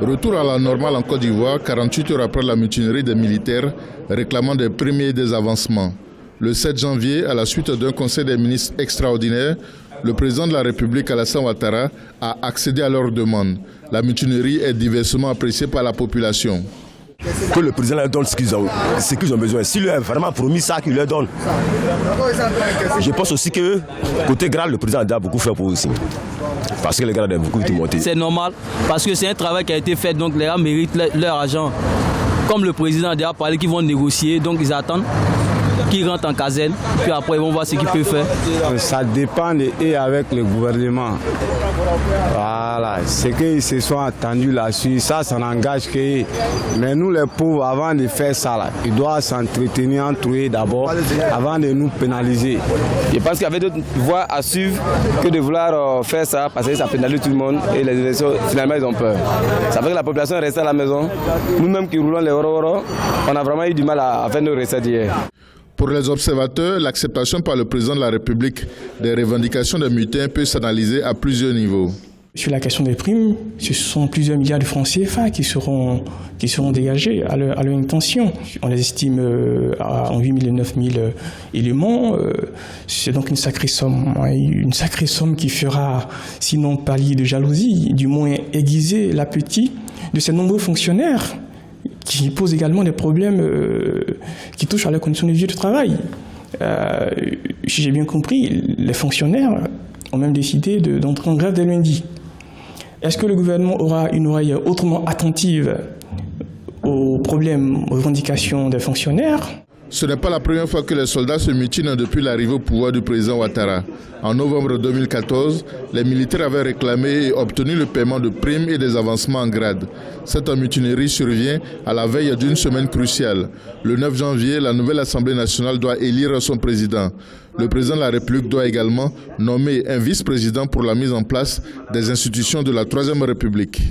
Retour à la normale en Côte d'Ivoire, 48 heures après la mutinerie des militaires réclamant des primes et des avancements. Le 7 janvier, à la suite d'un conseil des ministres extraordinaire, le président de la République, Alassane Ouattara, a accédé à leurs demandes. La mutinerie est diversement appréciée par la population. Que le président leur donne ce qu'ils ont besoin. S'il leur a vraiment promis ça, qu'il leur donne. Je pense aussi que, côté grade, le président a beaucoup fait pour eux aussi. Parce que les gars ont beaucoup tout monté. C'est normal, parce que c'est un travail qui a été fait, donc les gars méritent leur argent. Comme le président a déjà parlé qu'ils vont négocier, donc ils attendent qu'ils rentrent en caserne, puis après ils vont voir ce qu'ils peuvent faire. Ça dépend et avec le gouvernement. Voilà, c'est qu'ils se sont attendus là-dessus, ça n'engage que. Mais nous les pauvres, avant de faire ça, là, ils doivent s'entretenir entre eux d'abord, avant de nous pénaliser. Je pense qu'il y avait d'autres voies à suivre que de vouloir faire ça, parce que ça pénalise tout le monde et les élections, finalement, ils ont peur. Ça fait que la population est restée à la maison. Nous-mêmes qui roulons les oro, on a vraiment eu du mal à faire nos recettes hier. Pour les observateurs, l'acceptation par le président de la République des revendications des mutins peut s'analyser à plusieurs niveaux. Sur la question des primes, ce sont plusieurs milliards de francs CFA qui seront dégagés à leur intention. On les estime à 8 000 et 9 000 éléments. C'est donc une sacrée somme qui fera, sinon pallier de jalousie, du moins aiguiser l'appétit de ces nombreux fonctionnaires qui posent également des problèmes qui touchent à leurs conditions de vie et de travail. Si j'ai bien compris, les fonctionnaires ont même décidé d'entrer en grève dès lundi. Est-ce que le gouvernement aura une oreille autrement attentive aux problèmes, aux revendications des fonctionnaires ? Ce n'est pas la première fois que les soldats se mutinent depuis l'arrivée au pouvoir du président Ouattara. En novembre 2014, les militaires avaient réclamé et obtenu le paiement de primes et des avancements en grade. Cette mutinerie survient à la veille d'une semaine cruciale. Le 9 janvier, la nouvelle Assemblée nationale doit élire son président. Le président de la République doit également nommer un vice-président pour la mise en place des institutions de la Troisième République.